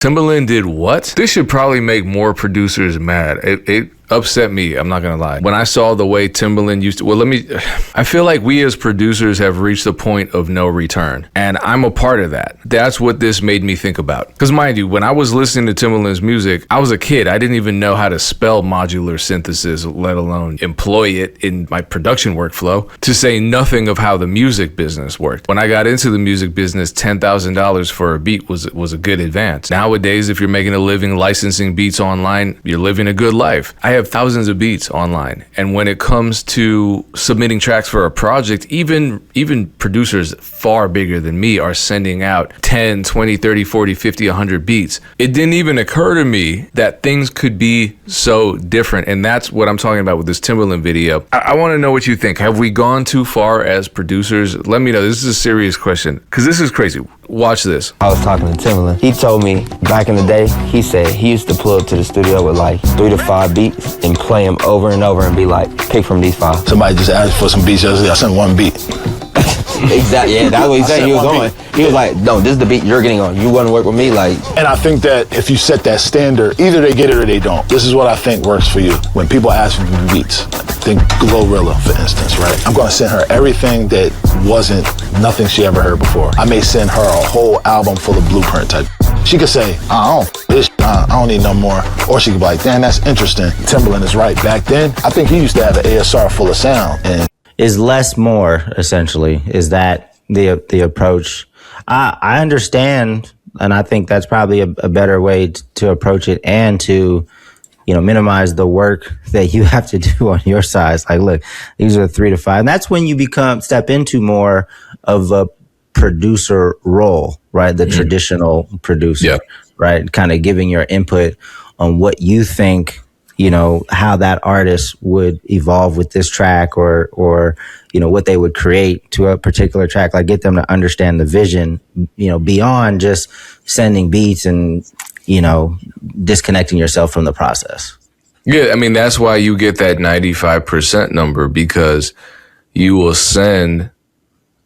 Timbaland did what? This should probably make more producers mad. It upset me, I'm not gonna lie. When I saw the way Timbaland used to, I feel like we as producers have reached the point of no return. And I'm a part of that. That's what this made me think about. Because mind you, when I was listening to Timbaland's music, I was a kid. I didn't even know how to spell modular synthesis, let alone employ it in my production workflow, to say nothing of how the music business worked. When I got into the music business, $10,000 for a beat was a good advance. Nowadays, if you're making a living licensing beats online, you're living a good life. I have thousands of beats online. And when it comes to submitting tracks for a project, even producers far bigger than me are sending out 10, 20, 30, 40, 50, 100 beats. It didn't even occur to me that things could be so different. And that's what I'm talking about with this Timbaland video. I want to know what you think. Have we gone too far as producers? Let me know. This is a serious question because this is crazy. Watch this. I was talking to Timbaland. He told me back in the day, he said he used to pull up to the studio with like 3 to 5 beats and play them over and over and be like, pick from these 5. Somebody just asked for some beats yesterday. I sent 1 beat. Exactly. Yeah, that's what he said. He was on. He was like, no, this is the beat you're getting on. You want to work with me? Like. And I think that if you set that standard, either they get it or they don't. This is what I think works for you. When people ask for beats, think Glorilla, for instance, right? I'm going to send her everything that wasn't nothing she ever heard before. I may send her a whole album full of blueprint type. She could say, I don't need no more. Or she could be like, damn, that's interesting. Timbaland is right. Back then, I think he used to have an ASR full of sound. And is less more, essentially? Is that the approach? I understand, and I think that's probably a better way to approach it and to, minimize the work that you have to do on your side. Like, look, these are 3 to 5. And that's when you step into more of a producer role, right? The traditional producer, right? Kind of giving your input on what you think, how that artist would evolve with this track or what they would create to a particular track, like get them to understand the vision, beyond just sending beats and, disconnecting yourself from the process. Yeah, I mean, that's why you get that 95% number, because you will send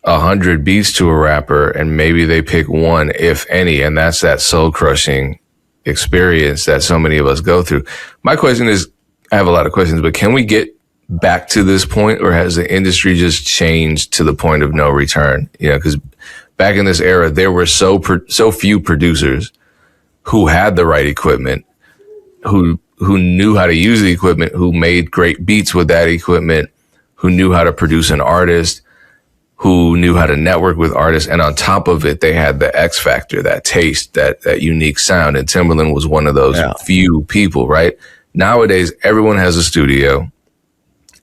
100 beats to a rapper and maybe they pick one, if any, and that's that soul crushing experience that so many of us go through. My question is, I have a lot of questions, but can we get back to this point, or has the industry just changed to the point of no return? Because back in this era, there were so few producers who had the right equipment, who knew how to use the equipment, who made great beats with that equipment, who knew how to produce an artist, who knew how to network with artists. And on top of it, they had the X factor, that taste, that unique sound. And Timbaland was one of those few people, right? Nowadays, everyone has a studio.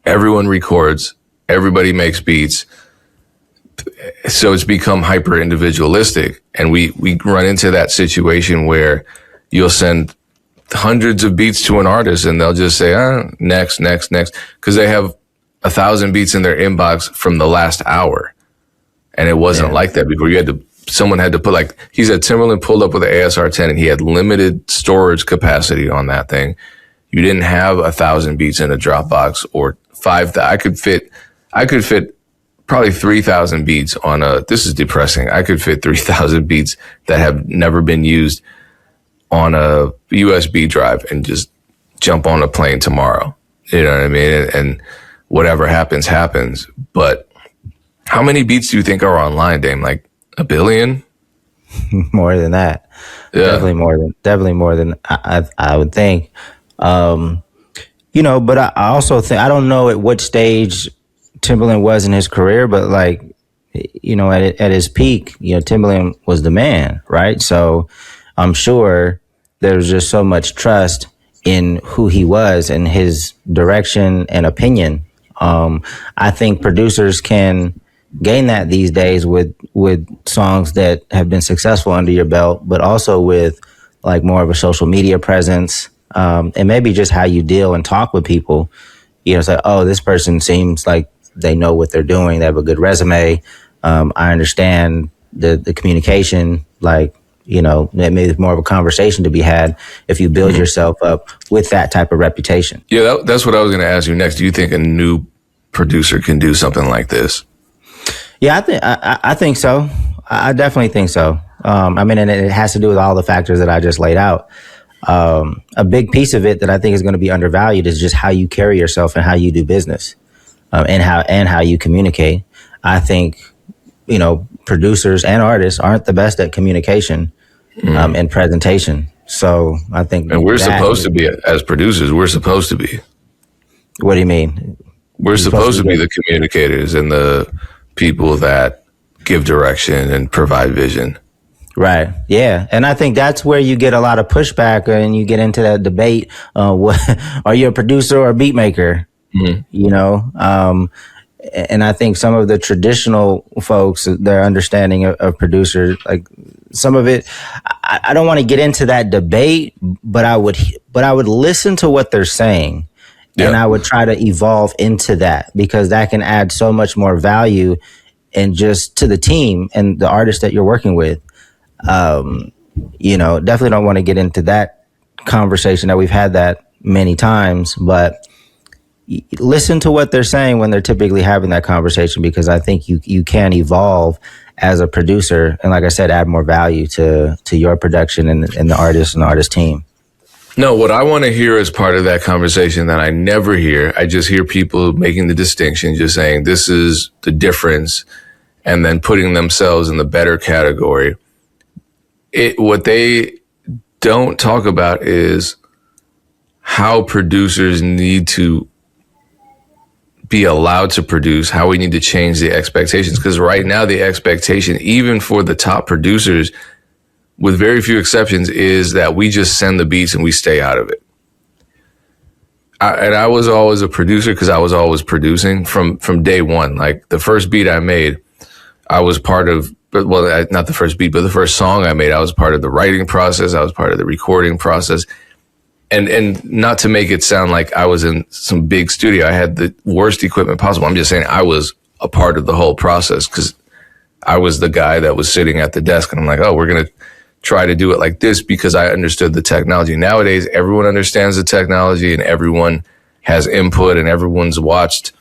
Everyone records. Everybody makes beats. So it's become hyper individualistic. And we run into that situation where you'll send hundreds of beats to an artist and they'll just say, next. Because they have 1,000 beats in their inbox from the last hour. And it wasn't like that before. Someone had to put, like, he said Timbaland pulled up with an ASR 10 and he had limited storage capacity on that thing. You didn't have 1,000 beats in a Dropbox or 5,000. I could fit probably 3,000 beats on this is depressing. I could fit 3,000 beats that have never been used on a USB drive and just jump on a plane tomorrow. You know what I mean? And whatever happens. But how many beats do you think are online, Dame? Like 1 billion? More than that. Yeah. Definitely more than I would think. But I also think, I don't know at what stage Timbaland was in his career, but like, at his peak, Timbaland was the man, right? So I'm sure there's just so much trust in who he was and his direction and opinion. I think producers can gain that these days with songs that have been successful under your belt, but also with like more of a social media presence, and maybe just how you deal and talk with people. It's like, oh, this person seems like they know what they're doing. They have a good resume. I understand the communication, like, maybe it's more of a conversation to be had if you build yourself up with that type of reputation. Yeah, that's what I was going to ask you next. Do you think a new producer can do something like this? Yeah, I think so. I definitely think so. I mean, and it has to do with all the factors that I just laid out. A big piece of it that I think is going to be undervalued is just how you carry yourself and how you do business, and how you communicate. I think, producers and artists aren't the best at communication, and presentation. So I think, and we're supposed to be, as producers, we're supposed to be. What do you mean? We're supposed to be the communicators and the people that give direction and provide vision. Right. Yeah. And I think that's where you get a lot of pushback and you get into that debate. What, are you a producer or a beat maker? Mm-hmm. And I think some of the traditional folks, their understanding of producer, like some of it, I don't want to get into that debate, but I would listen to what they're saying. Yeah. And I would try to evolve into that, because that can add so much more value and just to the team and the artist that you're working with. Definitely don't want to get into that conversation that we've had that many times, but listen to what they're saying when they're typically having that conversation, because I think you can evolve as a producer. And like I said, add more value to your production and the artist team. No, what I want to hear as part of that conversation that I never hear, I just hear people making the distinction, just saying this is the difference, and then putting themselves in the better category. What they don't talk about is how producers need to be allowed to produce, how we need to change the expectations. Because right now, the expectation, even for the top producers, with very few exceptions, is that we just send the beats and we stay out of it. I was always a producer because I was always producing from day one. Like the first beat I made, I was part of, well, not the first beat, but the first song I made, I was part of the writing process. I was part of the recording process. And not to make it sound like I was in some big studio, I had the worst equipment possible. I'm just saying I was a part of the whole process, because I was the guy that was sitting at the desk and I'm like, oh, we're going to try to do it like this because I understood the technology. Nowadays, everyone understands the technology and everyone has input and everyone's watched,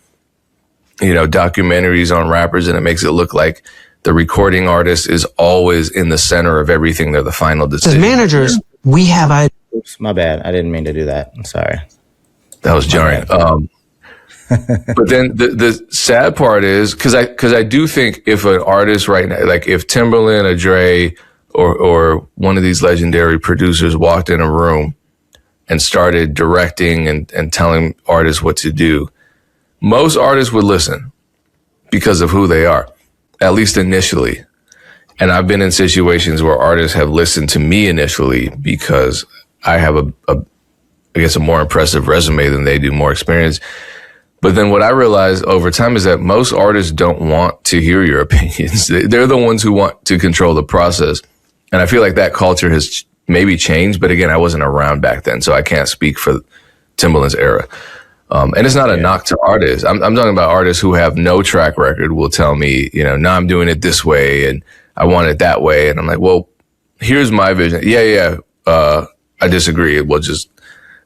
documentaries on rappers, and it makes it look like the recording artist is always in the center of everything. They're the final decision. As managers, we have Oops, my bad. I didn't mean to do that. I'm sorry. That was jarring. But then the sad part is, because I do think if an artist right now, like if Timbaland or Dre or one of these legendary producers walked in a room and started directing and telling artists what to do, most artists would listen because of who they are, at least initially. And I've been in situations where artists have listened to me initially because I have a more impressive resume than they do, more experience. But then what I realized over time is that most artists don't want to hear your opinions. They're the ones who want to control the process. And I feel like that culture has maybe changed. But again, I wasn't around back then, so I can't speak for Timbaland's era. And it's not a knock to artists. I'm talking about artists who have no track record will tell me, no, I'm doing it this way and I want it that way. And I'm like, well, here's my vision. I disagree. We'll just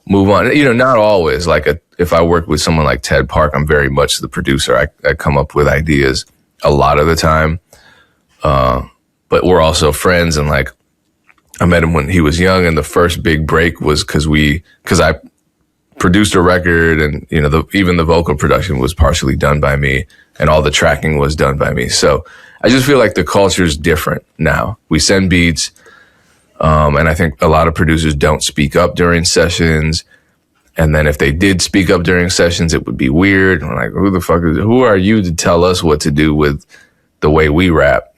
move on. Not always. Like if I work with someone like Ted Park, I'm very much the producer. I come up with ideas a lot of the time. But we're also friends. And like, I met him when he was young, and the first big break was because I produced a record, and even the vocal production was partially done by me, and all the tracking was done by me. So I just feel like the culture is different now. We send beats. And I think a lot of producers don't speak up during sessions. And then if they did speak up during sessions, it would be weird. I'm like, who are you to tell us what to do with the way we rap?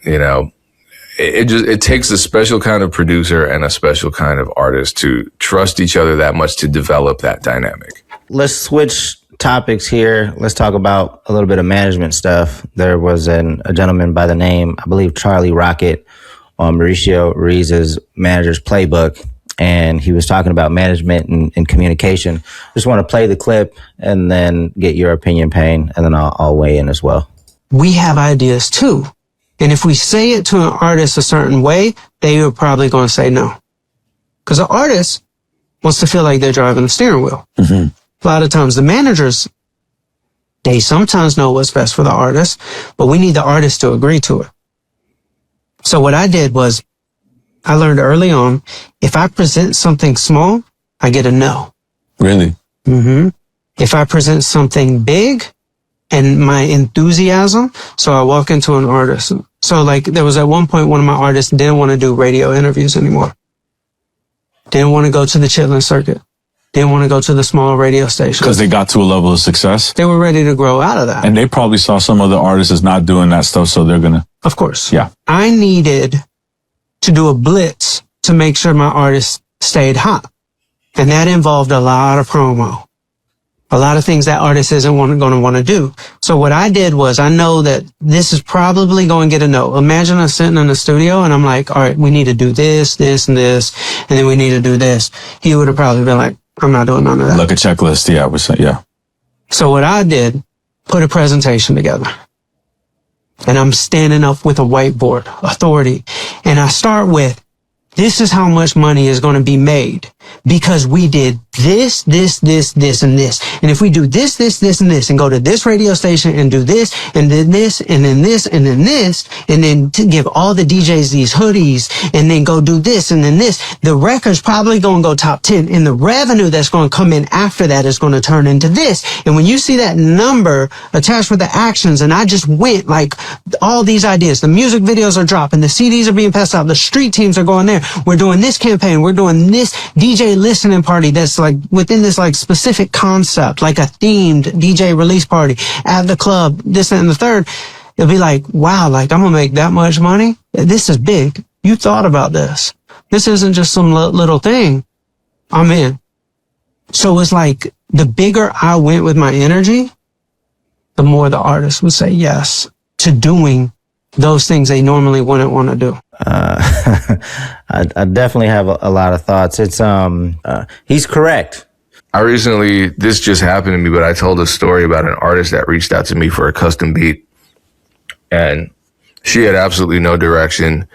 It takes a special kind of producer and a special kind of artist to trust each other that much to develop that dynamic. Let's switch topics here. Let's talk about a little bit of management stuff. There was a gentleman by the name, I believe, Charlie Rocket, on Mauricio Ruiz's Manager's Playbook, and he was talking about management and communication. Just want to play the clip and then get your opinion, Payne, and then I'll weigh in as well. We have ideas too. And if we say it to an artist a certain way, they are probably going to say no. Because an artist wants to feel like they're driving the steering wheel. Mm-hmm. A lot of times the managers, they sometimes know what's best for the artist, but we need the artist to agree to it. So what I did was I learned early on, if I present something small, I get a no. Really? Mm-hmm. If I present something big and my enthusiasm, so I walk into an artist. So like there was at one point, one of my artists didn't want to do radio interviews anymore. Didn't want to go to the Chitlin circuit. Didn't want to go to the small radio stations. Because they got to a level of success. They were ready to grow out of that. And they probably saw some other artists is not doing that stuff, so they're going to. Of course. Yeah. I needed to do a blitz to make sure my artist stayed hot. And that involved a lot of promo. A lot of things that artist isn't going to want to do. So what I did was, I know that this is probably going to get a no. Imagine us sitting in the studio and I'm like, all right, we need to do this, this, and this, and then we need to do this. He would have probably been like, I'm not doing none of that. Like a checklist. Yeah, we're saying, yeah. So what I did, put a presentation together. And I'm standing up with a whiteboard, authority. And I start with, this is how much money is going to be made because we did this, this, this, this, and this. And if we do this, this, this, and this, and go to this radio station and do this, and then this, and then this, and then this, and then to give all the DJs these hoodies, and then go do this, and then this, the record's probably going to go top 10. And the revenue that's going to come in after that is going to turn into this. And when you see that number attached with the actions, and I just went like all these ideas, the music videos are dropping, the CDs are being passed out, the street teams are going there. We're doing this campaign. We're doing this DJ listening party that's like within this like specific concept, like a themed DJ release party at the club, this, that, and the third. It'll be like, wow, like I'm going to make that much money. This is big. You thought about this. This isn't just some little thing. I'm in. So it's like the bigger I went with my energy, the more the artist would say yes to doing those things they normally wouldn't want to do. I definitely have a lot of thoughts. It's he's correct. This just happened to me, but I told a story about an artist that reached out to me for a custom beat, and she had absolutely no direction.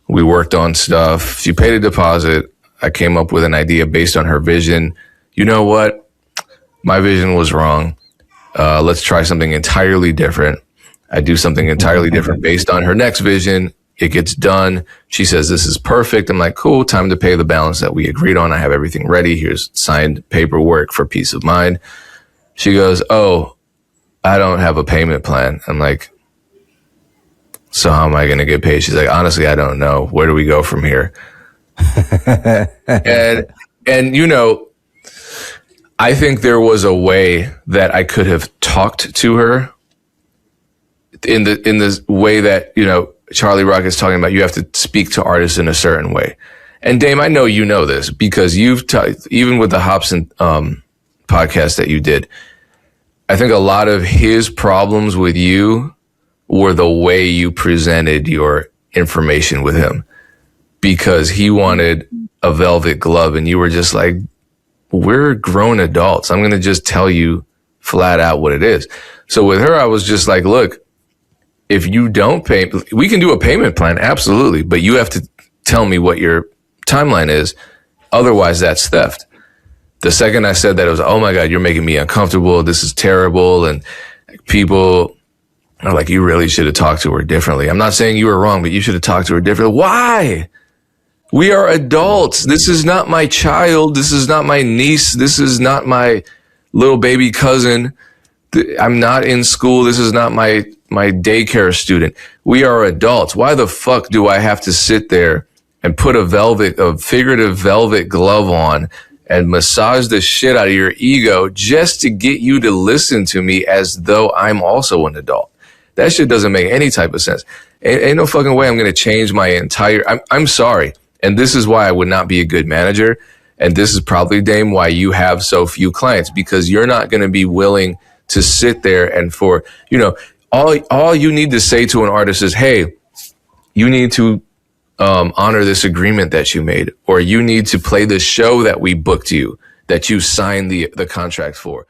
We worked on stuff. She paid a deposit. I came up with an idea based on her vision. You know what? My vision was wrong. Let's try something entirely different. I do something entirely different based on her next vision. It gets done. She says, this is perfect. I'm like, cool, time to pay the balance that we agreed on. I have everything ready. Here's signed paperwork for peace of mind. She goes, oh, I don't have a payment plan. I'm like, so how am I going to get paid? She's like, honestly, I don't know. Where do we go from here? and you know, I think there was a way that I could have talked to her in the way that, you know, Charlie Rock is talking about. You have to speak to artists in a certain way. And Dame, I know you know this because you've even with the Hobson podcast that you did, I think a lot of his problems with you were the way you presented your information with him, because he wanted a velvet glove and you were just like, we're grown adults. I'm going to just tell you flat out what it is. So with her, I was just like, look, if you don't pay, we can do a payment plan. Absolutely. But you have to tell me what your timeline is. Otherwise, that's theft. The second I said that, it was, oh my God, you're making me uncomfortable. This is terrible. And people are like, you really should have talked to her differently. I'm not saying you were wrong, but you should have talked to her differently. Why? We are adults. This is not my child. This is not my niece. This is not my little baby cousin. I'm not in school. This is not my daycare student. We are adults. Why the fuck do I have to sit there and put a figurative velvet glove on and massage the shit out of your ego just to get you to listen to me as though I'm also an adult? That shit doesn't make any type of sense. Ain't no fucking way I'm going to change my entire, I'm sorry. And this is why I would not be a good manager. And this is probably, Dame, why you have so few clients, because you're not going to be willing to sit there and for, you know, all you need to say to an artist is, hey, you need to honor this agreement that you made, or you need to play the show that we booked you, that you signed the contract for.